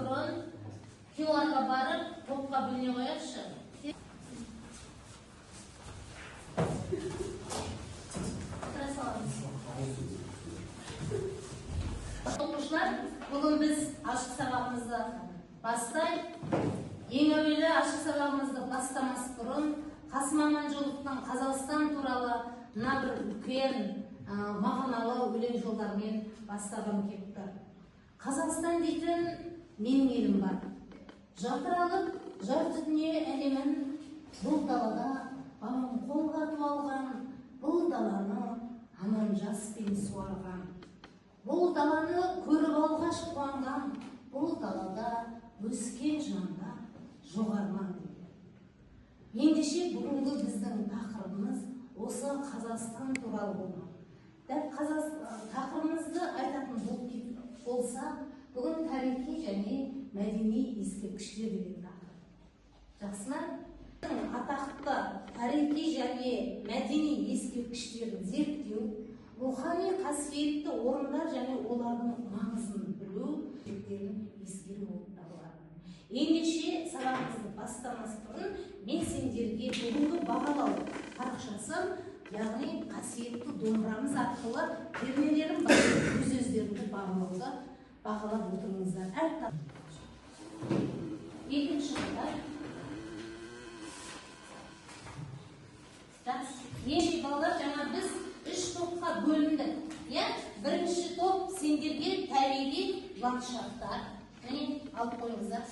бұрын Киларға барып, топқа бөліне қояқшы. Оқушылар, бүгін біз ашық сабағымызды бастайық. Ең әуелі ашық сабағымызды бастамас бұрын Қасым Аманжоловтың Қазақстан туралы мына бір үлкен мағыналы өлең жолдармен бастағым келіпті. Қазақстан дейтін менің елім бар. Жалтыралып жарты дүние әлемін, бұл далада бауын қолға туалған, бұл даланы анам жаспен суарған. Бұл даланы көріп алғаш қуанған, бұл далада өскен жандар жоғарман дейді. Ендеше бүгінгі біздің тақырыбымыз осы Қазақстан туралы болмақ. Дәл тақырыбымызды айтатын болса, бүгін тарихи және мәдени ескерткіштер деген тақырып. Жақсы ма? Атақты тарихи және мәдени ескерткіштерді зерттеу, рухани қасиетті орындар және олардың маңызын білу керектерін ескеру болып табылады. Ендеше сабағымызды бастамас бұрын мен сендерге бүгінгі бағалау парақшасын, яғни қасиетті домбырамыз арқылы пернелерін басып өз-өздеріңді бағалап отырыңыздар. Екінші қатар. Ендеше балалар, жаңа біз 3 топқа бөліндік. Бірінші топ сендерге табиғи ландшафттар. Алып қойыңыздар.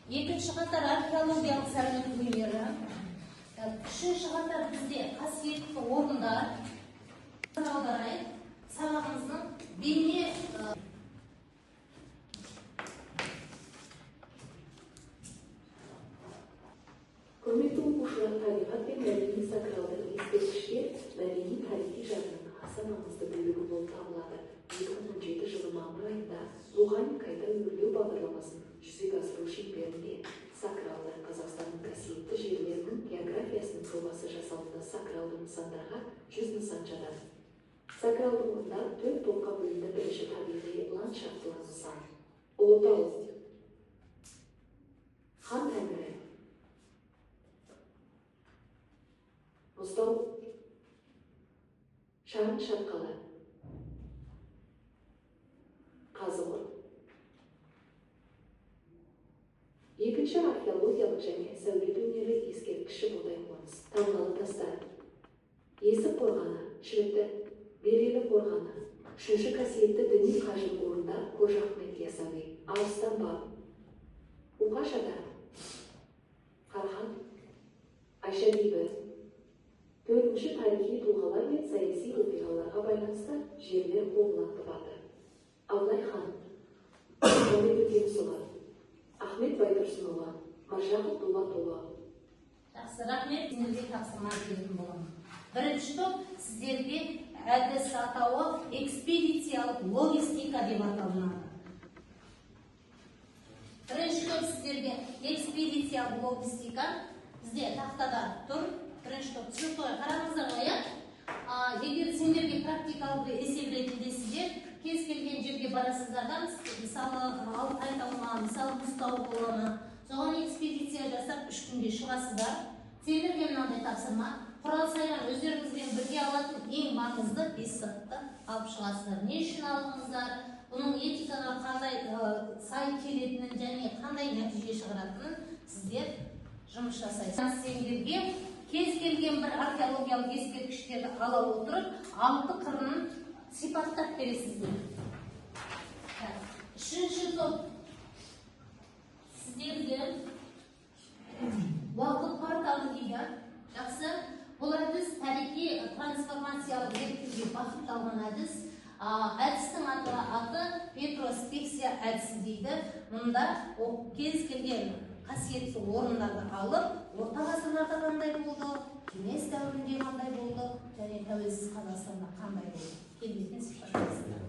Екінші қатар археологиялық сәулет өнері. Үшінші қатар бізде қасиетті орындар. Сабағымыздың бейне Құрметті оқушылар, табиғат пен мәдени сакралдық ескерткіштер мәдени тарихи жағынан аса маңызды бөлігі болып табылады. 2017 жылы мамыр айында рухани қайта өрлеу бағдарламасын жүзеге асыру шеңберінде сакралды Қазақстанның қасиетті жерлерінің географиясының жобасы жасалды. Сакралды нысандарға 100 нысан жатады. Сакралды орындар 4 топқа бөлінді. Бірінші табиғи ландшафтылы нысан. Ұлытау, Хан Тәңірі, Мұзтау, Шарын шатқалы, Қазығұрт. Екінші археологиялық және сәулет өнері ескерткіші Ботай қоныс. Тамғалы тастар. Есік қорғаны, Шілікті, Берелі қорғаны. Үшінші қасиетті діни қажылық орындар Қожа Ахмет Яссауи, Арыстан баб, Уқаш ата, Қархан, Айша бибі. Төртінші тарихи тұлғалар мен саяси оқиғаларға байланысты жерлер қоғыланды батыр. Абылай хан, Мұхаммед Өтемісұлы, Ахмет Байтұрсынұлы, Маржақып Дулатұлы. Жақсы, рахмет. Сіздерге тапсырма беретін боламын. Бірінші топ сіздерге әдіс атауы экспедициялық логистика деп аталынады. Бірінші топ сіздерге экспедициялық логистика бізде тақтада тұр. Бірінші топ түсінікті қараңыздар ғой. Егер сендерге практикалық есеп ретінде сіздер кез келген жерге барасыздар да, мысалы Алтай тауына, мысалы Мұзтау қолына, соған экспедиция жасап 3 күнде шығасыздар. Сендерге мынандай тапсырма, құрал-сайман өздеріңізбен бірге алатын ең маңызды 5 затты алып шығасыздар. Не үшін алыңыздар? Бұның этикаға қандай сай келетінін және қандай нәтиже шығаратынын сіздер жұмыс жасайсыздар. Сендерге кез келген бір археологиялық ескерткіштерді ала отырып, 6 қырын сипаттап бересіздер. Үшінші топ сіздерге уақыт порталы дейді. Жақсы, бұл әдіс тарихи трансформациялық зерттеуге бағытталған әдіс. Әдістің аты ретроспекция әдісі дейді. Мұнда кез келген қасиетті орындарды алып, орта ғасырларда қандай болды, кеңес дәуірінде қандай болды, және тәуелсіз Қазақстанда қандай болды. Келбетін сипаттайсыздар.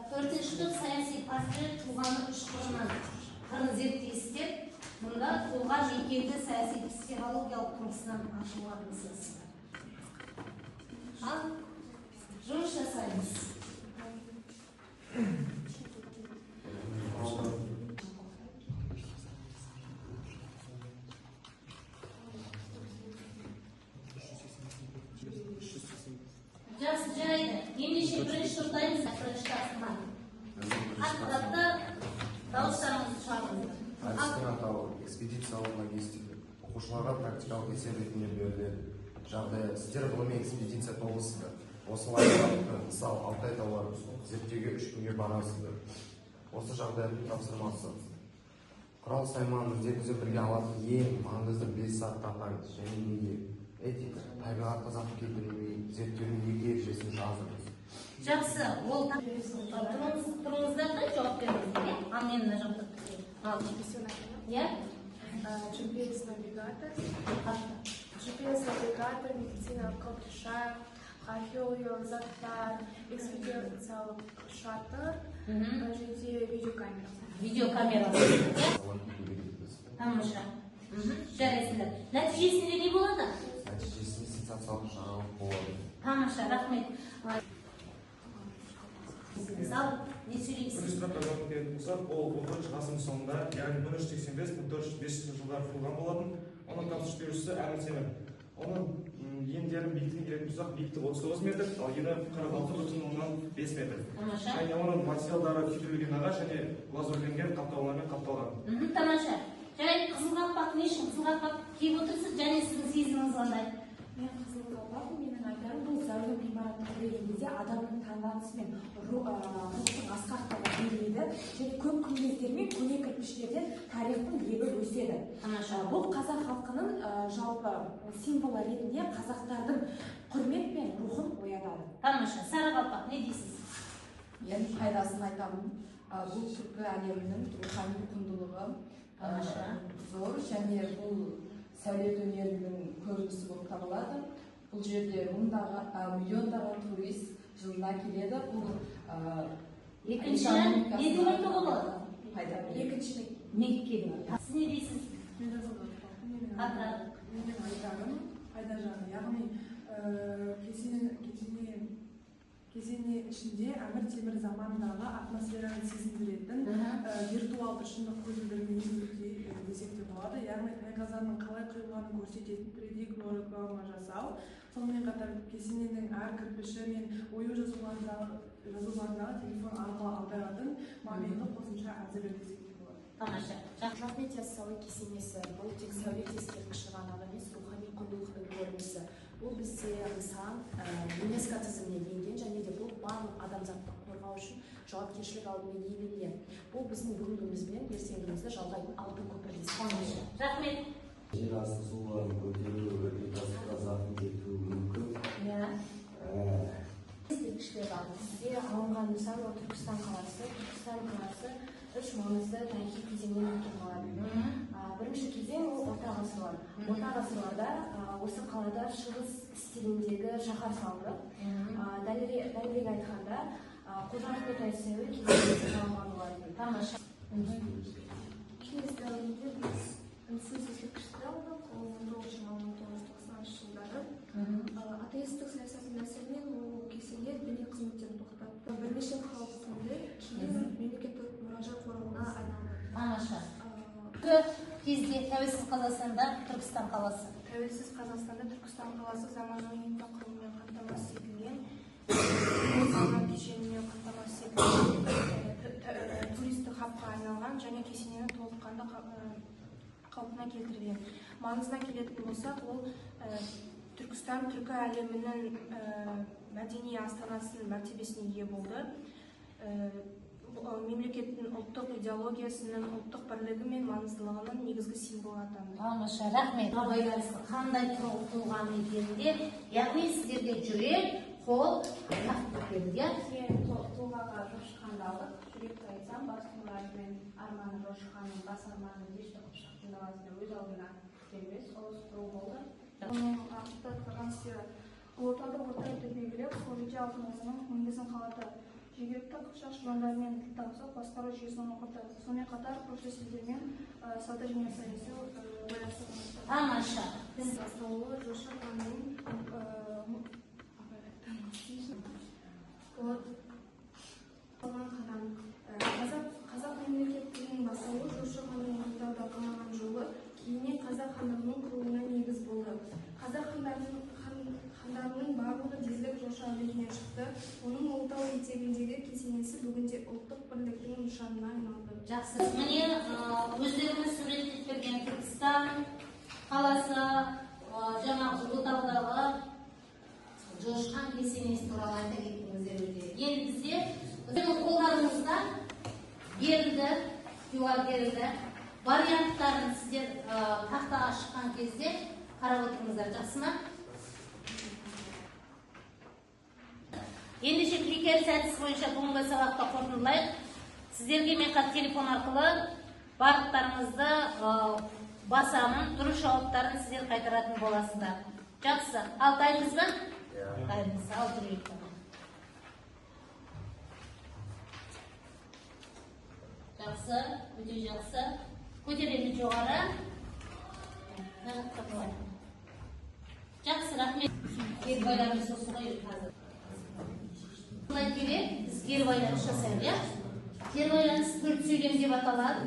Төртінші топ саяси портрет тұлғаны 3 қырын зерттейсіздер. Мұнда тұлға жекелді саяси психологиялық тұрғысынан ашуға тырысасыздар. Жұмыс жасаймыз. Жақсы жарайды. Ендеше бірінші тоқтаймыз, бірінші тасыма. Ақпаратта дауыстарыңызды шығарыңыздар. Әдістің атауы экспедициялық логистика. Оқушыларға практикалық есеп ретінде беріледі. Жағдайы, сіздер ғылыми экспедиция тобысыздар. Осылай мысалы Алтай тауларын зерттеуге 3 күнге барасыздар. Осы жағдайдың тапсырмасы. Құрал сайман өздеріңізбен бірге алатын ең маңызды 5 сағат таңдаңыз және неге? Этика, табиғатқа зақым келтірмей, зерттеудің неге ережесін жазыңыз. Жақсы, ол тұрыңыздар да жауап беріңіздер, ал мен мына жақта иә? GPS-навигатор, медициналық қауіпшар, археологиялық заттар, экспедициялық шатыр, және видеокамера. Видеокамера. Тамаша. Жарайсыздар. Нәтижесінде не болады? Нәтижесінде сенсациялық жаңалық болады. Тамаша, рахмет. Ал, не сөйлейсіз? Бірінші сұраққа жауап беретін болсақ, ол 19 ғасырдың соңында, яғни 1385-1405 жылдары құрылған болатын. Оның тапсырыс берушісі Әмір Темір. Оның ендерін биіктігін келетін болсақ, биіктігі 39 метр, ал ені 46,5 метр. Тамаша. Және оның материалдары күйдірілген ағаш және лазурленген қаптаулармен қапталған. Тамаша. Жарайды, қызыл қалпақ не үшін қызыл қалпақ киіп отырсыз, және сіздің сезіміңіз қандай? Мен қызыл қалпақ, менің айтарым, бұл зәулім ғимаратты көрген кезде адамның таңданысы мен рухтың асқақтығы беріледі, және көп күмбездер мен көне кірпіштерден тарихтың лебі өседі. Бұл қазақ халқының жалпы символы ретінде қазақтардың құрмет пен рухын оятады. Тамаша, сары қалпақ не дейсіз? Мен пайдасын айтамын. Бұл түркі әлемінің рухани құндылығы зор, және бұл сәулет өнерінің көрінісі болып табылады. Бұл жерде миллиондаған турист жылына келеді. Бұл екінші не деп айтуға болады? Екінші Меккеге. Сіз не дейсіз? менің айтарым пайда жағы, яғни кезеңі ішінде Әмір Темір заманындағы атмосфераны сезіндіретін виртуалды шындық көзілдірмені десек те болады. Яғни тайқазанның қалай құйылғанын көрсететін 3D голограмма жасау, сонымен қатар кесененің әр кірпіші мен ою жазуларындағы телефон арқылы аударатын мобильді қосымша әзірлеу десек те болады. Тамаша. Рахмет яссауи кесенесі бұл тек сәулет ескерткіші ғана емес, рухани құндылықтың көрінісі. Бұл бізде нысан ЮНЕСКО тізіміне енген, және де бұл барлық адамзатты қорғау үшін жауапкершілік алдымен иеленген. Бұл біздің бүгініміз бен ертеңімізді жалғайтын алтын көпір десек. Рахмет. Жер асты суларын көтеру іргетасқа зақым келтіруі мүмкін. Ескерткіштер бар. Сізге алынған нысан Түркістан қаласы. Түркістан қаласы 3 маңызды тарихи кезеңнен өткен қалады. Бірінші кезең ол орта ғасырлар. Орта ғасырларда осы қалада шығыс стиліндегі шаһар салынды. Дәлірек айтқанда, Қожа Ахмет Яссауи кезеңінде салынған болатын. Тамаша. Кеңес дәуірінде біз үнсіз ескерткішті алдық, ол 1990 жылдары. Атеистік саясаттың әсерінен ол кесене діни қызметтерін тоқтатты. Бірнеше халық күнде кейін мемлекеттік мұражай қорығына айналды. Тамаша. Кезде тәуелсіз Қазақстанда Түркістан қаласы. Тәуелсіз Қазақстанда Түркістан қаласы заманауи инфрақұрылыммен қамтамасыз етілген, кешенімен қамтамасыз етілген, туристік хабқа айналған және кесенені толыққанды қалпына келтірген. Маңызына келетін болсақ, ол Түркістан түркі әлемінің мәдени астанасының мәртебесіне ие болды. Мемлекеттің ұлттық идеологиясының ұлттық бірлігі мен маңыздылығының негізгі символы атанды. Тамаша, рахмет. Абайларыңыздың қандай тұлған екенінде, яғни сіздерге жүрек, қол, аяқ берді. Мен тұлғаға Жошықанды алдық. Жүректі айтсам, бас мұраты мен арманы Жошықанның бас арманын дешті қыпшақтың даласында өз алдына келмес, ұлыс құру болды. Оның артта тұрған сері ұлытауды орта етіп белгілеп, сол жерде алтын орданың негізін қалады. Жергілікті қыпшақ шұбандарымен тіл табысып, басқару жүйесін оқыды. Сонымен қатар көршілес елдермен сауда және саяси байланысты орнатты. Тамаша. Бастауы Жошы ханның қазақ мемлекеттігінің басталуы жошы ханның ұлықтарда қалаған жолы кейіннен қазақ хандығының құрылуына негіз болды. Қазақ хандарының барлығы дерлік жошы әулетінен шықты. Оның Ұлытау етегіндегі кесенесі бүгінде ұлттық бірліктің нышанына айналды. Жақсы. Міне өздеріңіз суреттеп берген Түркістан қаласы, жаңағы Ұлытаудағы Жошы хан кесенесі туралы айта кеттіңіздер өте. Енді бізде біздің қолдарыңызда берілді, кюар берілді. Варианттарын сіздер тақтаға шыққан кезде қарап отырыңыздар, жақсы ма? Ендеше кликер әдісі бойынша бүгінгі сабақта қорытындылайық. Сіздерге мен қазір телефон арқылы барлықтарыңызды басамын, дұрыс жауаптарын сіздер қайтаратын боласыздар. Жақсы. Ал дайынбыз ба? Дайынбыз. Ал тұрайық. Жақсы, өте жақсы. Көтереміз жоғары. Жақсы, рахмет. Кері байланыс осы ғой қазір. Бұлай керек, біз кері байланыс жасаймыз, иә? Кері байланыс төрт сөйлем деп аталады.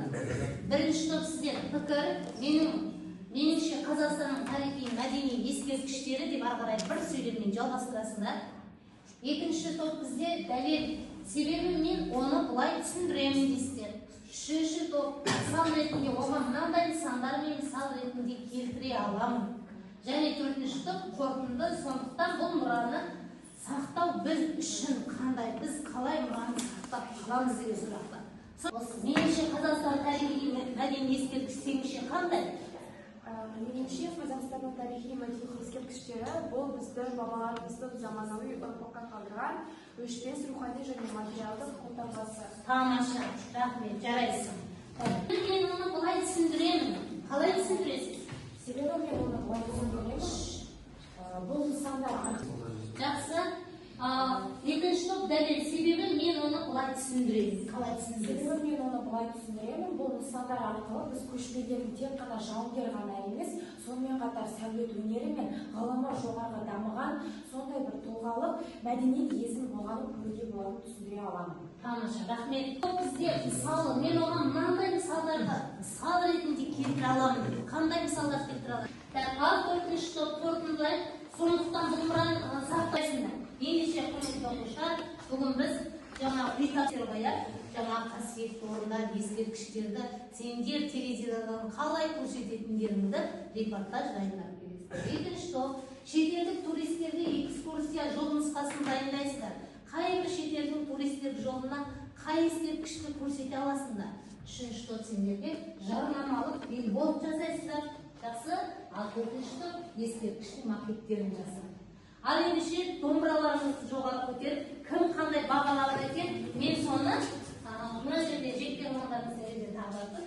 Бірінші топ сіздер пікір, меніңше Қазақстанның тарихи мәдени ескерткіштері деп ары қарай бір сөйлеммен жалғастырасыңдар. Екінші топ бізде дәлел, себебі мен оны былай түсіндіремін дейсіздер. Үшінші топ сан ретінде оған мынандай нысандар мен мысал ретінде келтіре аламын. Және төртінші топ қорытынды, сондықтан бұл мұраны сақтау біз үшін қандай, біз қалай мұраны сақтап қаламыз деген сұрақта. Меніңше Қазақстан тарихи мәдени ескерткіштері қандай? Меніңше Қазақстанның тарихи мәдени ескерткіштері бұл біздің бабаларымыздың заманауи ұрпаққа қалдырған өшпес рухани және материалдық қолтаңбасы. Тамаша, рахмет, жарайсың. Мен оны былай түсіндіремін. Қалай түсіндіресіз? Себебі мен оны былай түсіндіремін. Бұл нысандар жақсы. Екінші топ дәлел, себебі мен оны былай түсіндіремін. Қалай түсіндіресіз? Себебі мен оны былай түсіндіремін. Бұл нысандар арқылы біз көшпелердің тек қана жауынгер ғана емес, сонымен қатар сәулет өнері мен ғылымы жоғары дамыған сондай бір тұлғалық мәдени иесін болғанын көруге болатынын түсіндіре аламын. Тамаша, рахмет. Бізде мысалы, мен оған мынандай мысалдарды мысал ретінде келтіре аламын. Қандай мысалдар келтіре аламын? Ал төртінші топ қорытындылайық. Сондықтан бұл мұраны сақтайсыңдар. Ендеше құрметті оқушылар, бүгін біз жаңағы үй тапсырмaya, жаңағы қасиетті орындар, ескерткіштерді сендер теледидардан қалай көрсететіндеріңді репортаж дайындап бересіздер. Екінші топ, шетелдік туристерге экскурсия жол нұсқасын дайындайсыздар. Қай бір шетелдің туристер жолына қай ескерткішті көрсете аласыңдар. Үшінші топ, сендерге жарнамалық билборд жасайсыздар. Жақсы, ал төртінші топ ескерткіштің макеттерін жасайды. Ал ендеше домбыраларыңызды жоғары көтеріп, кім қандай бағалаған екен, мен соны мына жерде жеткен маңдардың сәлемден тағдырды.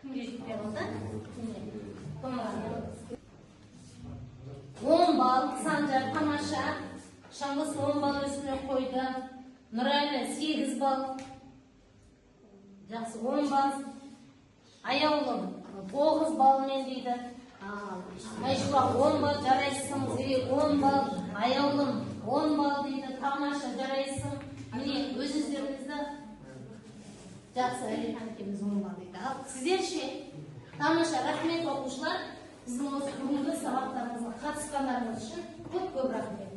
Кімге жетпей қалса? Домбыраны. 10 балл, Санжар тамаша. Шаңғыс 10 балл үстіне қойды. Нұрайлы 8 балл. Жақсы, 10 балл. Аяулым 9 баллмен дейді. Айшуа 10 балл, жарайсың, 10 балл, аяулым 10 балл дейді, тамаша, жарайсың. Міне, өз-өздеріңізді жақсы, Әлихан екеуміз 10 балл дейді. Ал сіздер ше, тамаша, рахмет оқушылар, біздің осы бүгінгі сабақтарымызға қатысқандарыңыз үшін көп рахмет.